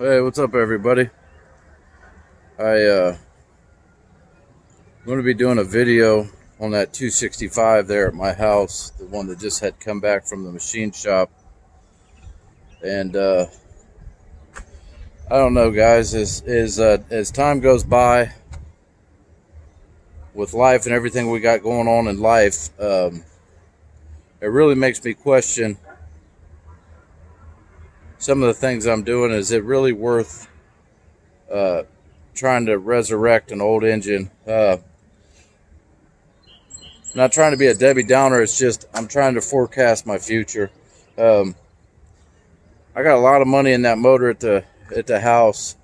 Hey, what's up, everybody? I'm going to be doing a video on that 265 there at my house, the one that just had come back from the machine shop. And I don't know, guys, as time goes by with life and everything we got going on in life, it really makes me question some of the things I'm doing. Is it really worth trying to resurrect an old engine? Not trying to be a Debbie Downer. It's just I'm trying to forecast my future. I got a lot of money in that motor at the house,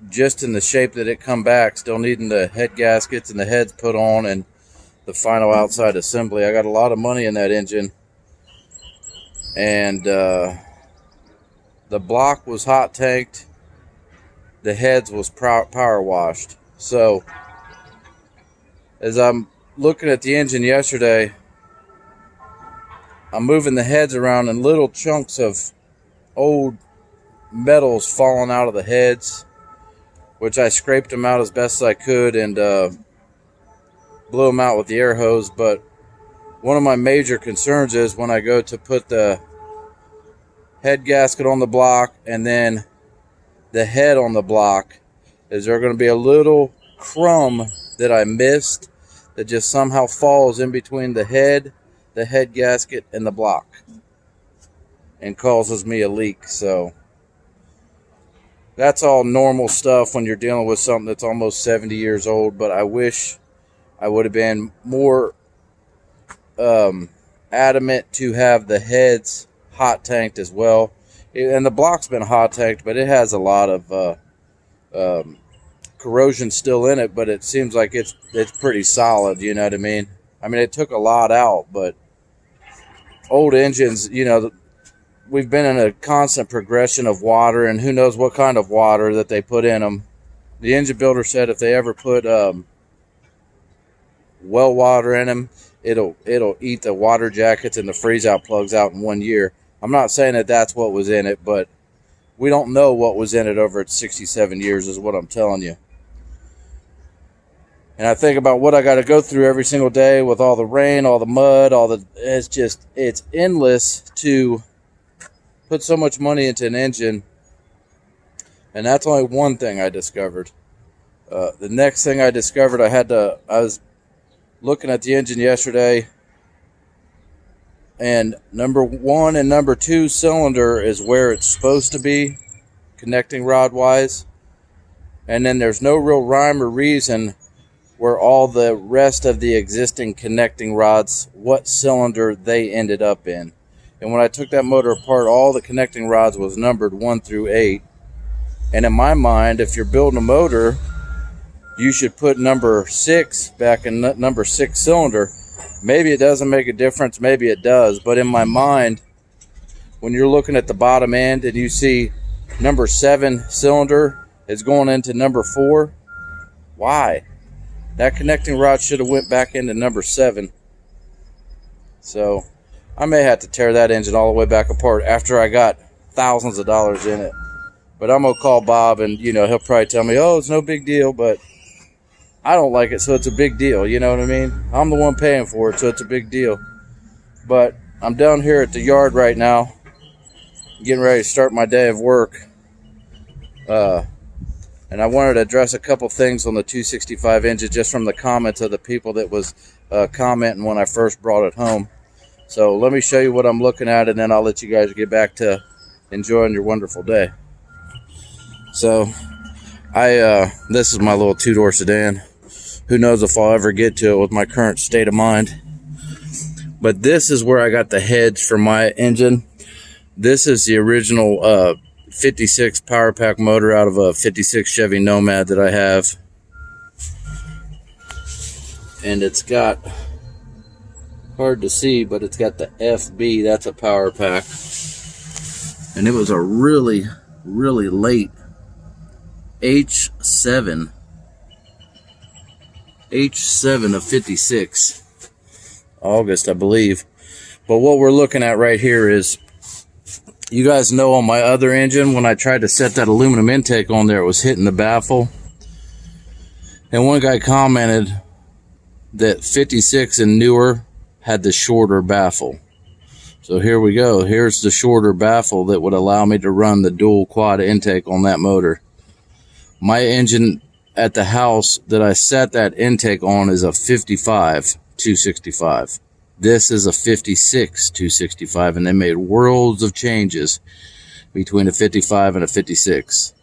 just in the shape that it come back, still needing the head gaskets and the heads put on and the final outside assembly. I got a lot of money in that engine, and the block was hot tanked, the heads was power washed. So as I'm looking at the engine yesterday, I'm moving the heads around and little chunks of old metals falling out of the heads, which I scraped them out as best as I could and blew them out with the air hose. But one of my major concerns is when I go to put the head gasket on the block and then the head on the block, is there going to be a little crumb that I missed that just somehow falls in between the head gasket, and the block and causes me a leak. So that's all normal stuff when you're dealing with something that's almost 70 years old. But I wish I would have been more adamant to have the heads hot tanked as well. And the block's been hot tanked, but it has a lot of corrosion still in it, but it seems like it's pretty solid, you know what I mean? I mean, it took a lot out, but old engines, you know, we've been in a constant progression of water, and who knows what kind of water that they put in them. The engine builder said if they ever put well water in them, it'll eat the water jackets and the freeze out plugs out in 1 year. I'm not saying that that's what was in it, but we don't know what was in it over its 67 years is what I'm telling you. And I think about what I got to go through every single day with all the rain, all the mud, it's endless to put so much money into an engine. And that's only one thing I discovered. The next thing I discovered, I was looking at the engine yesterday, and number 1 and number 2 cylinder is where it's supposed to be, connecting rod wise. And then there's no real rhyme or reason where all the rest of the existing connecting rods, what cylinder they ended up in. And when I took that motor apart, all the connecting rods was numbered 1 through 8. And in my mind, if you're building a motor, you should put number 6 back in number 6 cylinder. Maybe it doesn't make a difference, maybe it does. But in my mind, when you're looking at the bottom end and you see number 7 cylinder is going into number 4, why? That connecting rod should have went back into number 7. So I may have to tear that engine all the way back apart after I got thousands of dollars in it. But I'm going to call Bob, and, you know, he'll probably tell me, oh, it's no big deal. But I don't like it, so it's a big deal. You know what I mean? I'm the one paying for it, so it's a big deal. But I'm down here at the yard right now, getting ready to start my day of work. And I wanted to address a couple things on the 265 engine just from the comments of the people that was commenting when I first brought it home. So let me show you what I'm looking at, and then I'll let you guys get back to enjoying your wonderful day. So this is my little 2-door sedan. Who knows if I'll ever get to it with my current state of mind. But this is where I got the heads for my engine. This is the original 56 power pack motor out of a 56 Chevy Nomad that I have. And it's got, hard to see, but it's got the FB, that's a power pack. And it was a really, really late H7 of 56. August, I believe. But what we're looking at right here is You guys know on my other engine, when I tried to set that aluminum intake on there, it was hitting the baffle. And one guy commented that 56 and newer had the shorter baffle. So here we go. Here's the shorter baffle that would allow me to run the dual quad intake on that motor. My engine at the house that I set that intake on is a 55 265. This is a 56 265, and they made worlds of changes between a 55 and a 56.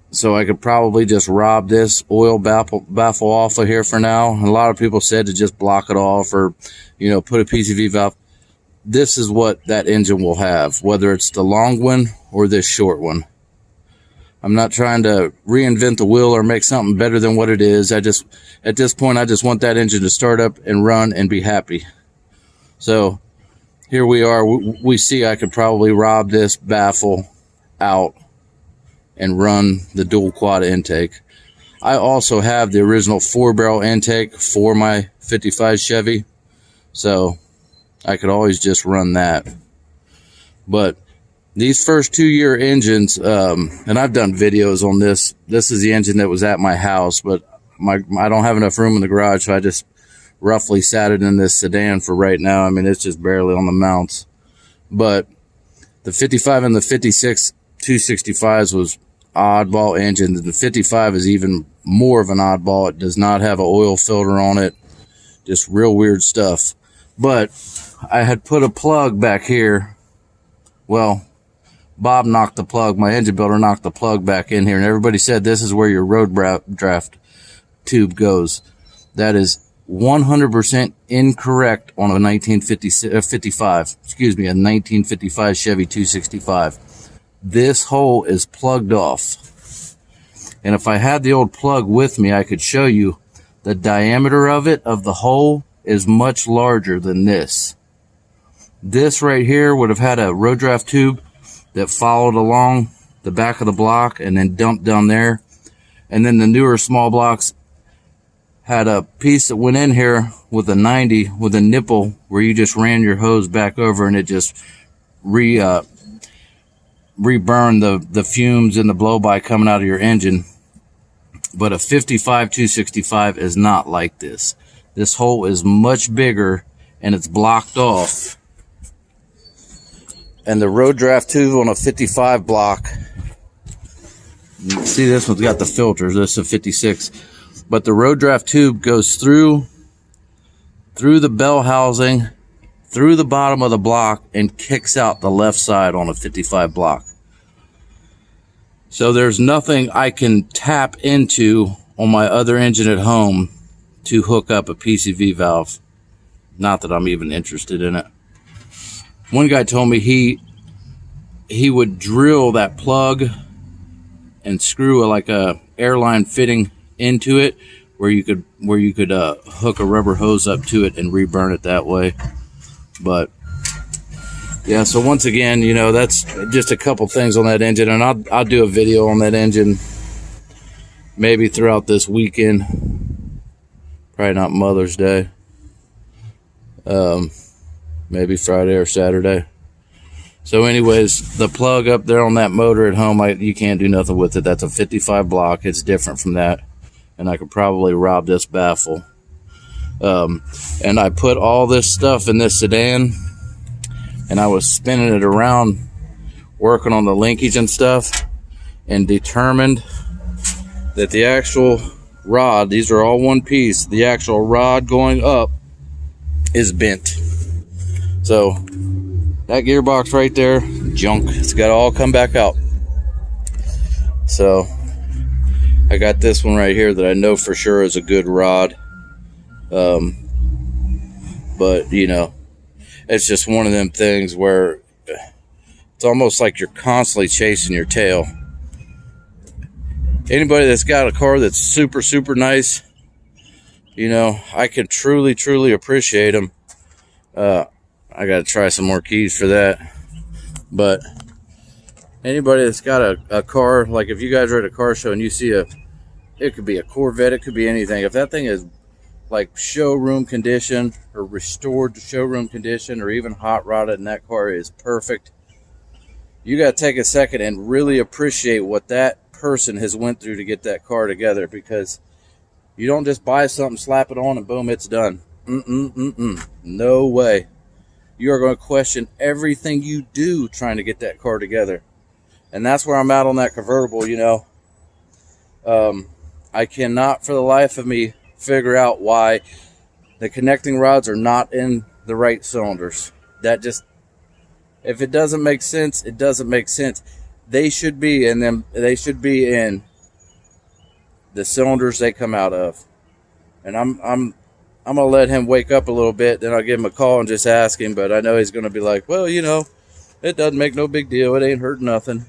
So I could probably just rob this oil baffle off of here for now. And a lot of people said to just block it off or, you know, put a PCV valve. This is what that engine will have, whether it's the long one or this short one. I'm not trying to reinvent the wheel or make something better than what it is. At this point, I just want that engine to start up and run and be happy. So here we are. We see I could probably rob this baffle out and run the dual quad intake. I also have the original 4-barrel intake for my 55 Chevy, so I could always just run that. But these first 2-year engines, and I've done videos on this. This is the engine that was at my house, but I don't have enough room in the garage, so I just roughly sat it in this sedan for right now. I mean, it's just barely on the mounts. But the 55 and the 56 265s was oddball engines. The 55 is even more of an oddball. It does not have an oil filter on it. Just real weird stuff. But I had put a plug back here. Well, Bob knocked the plug. My engine builder knocked the plug back in here, and everybody said this is where your road draft tube goes. That is 100% incorrect on a 1955 Chevy 265. This hole is plugged off. And if I had the old plug with me, I could show you the diameter of it, of the hole, is much larger than this. This right here would have had a road draft tube that followed along the back of the block and then dumped down there. And then the newer small blocks had a piece that went in here with a 90 with a nipple where you just ran your hose back over and it just reburned the fumes and the blow-by coming out of your engine. But a 55 265 is not like this. This hole is much bigger and it's blocked off. And the road draft tube on a 55 block, see, this one's got the filters. This is a 56. But the road draft tube goes through the bell housing, through the bottom of the block, and kicks out the left side on a 55 block. So there's nothing I can tap into on my other engine at home to hook up a PCV valve. Not that I'm even interested in it. One guy told me he would drill that plug and screw like a airline fitting into it where you could hook a rubber hose up to it and reburn it that way. But yeah, so once again, you know, that's just a couple things on that engine, and I'll do a video on that engine maybe throughout this weekend. Probably not Mother's Day. Maybe Friday or Saturday. So anyways, the plug up there on that motor at home, you can't do nothing with it. That's a 55 block. It's different from that. And I could probably rob this baffle. And I put all this stuff in this sedan, and I was spinning it around, working on the linkage and stuff, and determined that the actual rod, these are all one piece, the actual rod going up is bent. So that gearbox right there, junk. It's got to all come back out. So I got this one right here that I know for sure is a good rod. But you know, it's just one of them things where it's almost like you're constantly chasing your tail. Anybody that's got a car that's super, super nice, you know, I can truly, truly appreciate them. I got to try some more keys for that. But anybody that's got a car, like if you guys are at a car show and you see it could be a Corvette, it could be anything. If that thing is like showroom condition or restored to showroom condition or even hot rodded and that car is perfect, you got to take a second and really appreciate what that person has went through to get that car together, because you don't just buy something, slap it on, and boom, it's done. No way. You are going to question everything you do trying to get that car together. And that's where I'm at on that convertible, you know. I cannot for the life of me figure out why the connecting rods are not in the right cylinders. That just, if it doesn't make sense, it doesn't make sense. They should be in them. They should be in the cylinders they come out of. And I'm gonna let him wake up a little bit, then I'll give him a call and just ask him. But I know he's gonna be like, well, you know, it doesn't make no big deal. It ain't hurt nothing.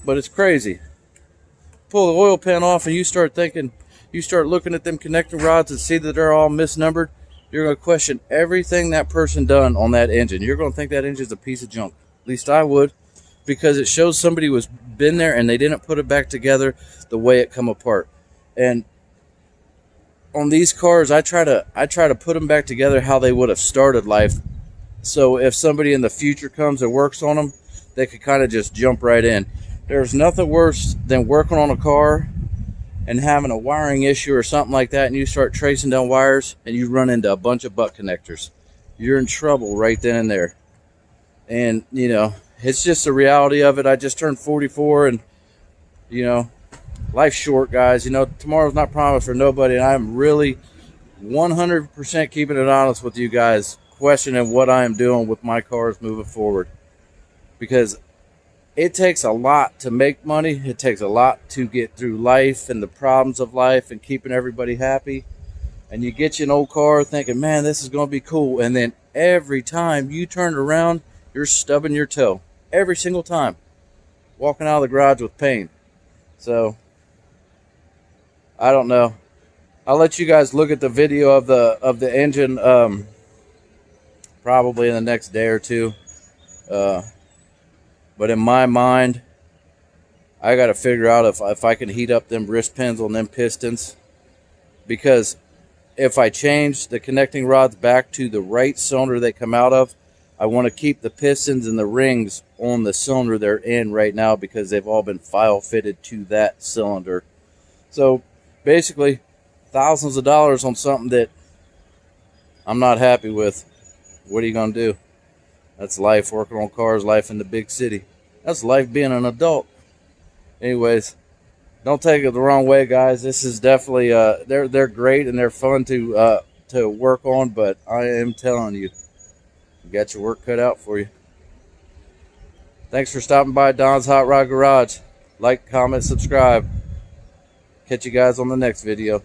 But it's crazy. Pull the oil pan off and you start thinking, you start looking at them connecting rods and see that they're all misnumbered. You're going to question everything that person done on that engine. You're going to think that engine's a piece of junk. At least I would, because it shows somebody was been there and they didn't put it back together the way it come apart. And on these cars, I try to put them back together how they would have started life. So if somebody in the future comes and works on them, they could kind of just jump right in. There's nothing worse than working on a car and having a wiring issue or something like that, and you start tracing down wires and you run into a bunch of butt connectors. You're in trouble right then and there. And, you know, it's just the reality of it. I just turned 44, and, you know, life's short, guys. You know, tomorrow's not promised for nobody, and I'm really 100% keeping it honest with you guys, questioning what I am doing with my cars moving forward. Because it takes a lot to make money. It takes a lot to get through life and the problems of life and keeping everybody happy. And you get you an old car thinking, man, this is going to be cool. And then every time you turn around, you're stubbing your toe. Every single time. Walking out of the garage with pain. So, I don't know. I'll let you guys look at the video of the engine probably in the next day or two. But in my mind, I got to figure out if I can heat up them wrist pins on them pistons. Because if I change the connecting rods back to the right cylinder they come out of, I want to keep the pistons and the rings on the cylinder they're in right now, because they've all been file fitted to that cylinder. So basically, thousands of dollars on something that I'm not happy with. What are you going to do? That's life working on cars, life in the big city. That's life being an adult. Anyways, don't take it the wrong way, guys. This is definitely they're great and they're fun to work on, but I am telling you, you got your work cut out for you. Thanks for stopping by Don's Hot Rod Garage. Like, comment, subscribe. Catch you guys on the next video.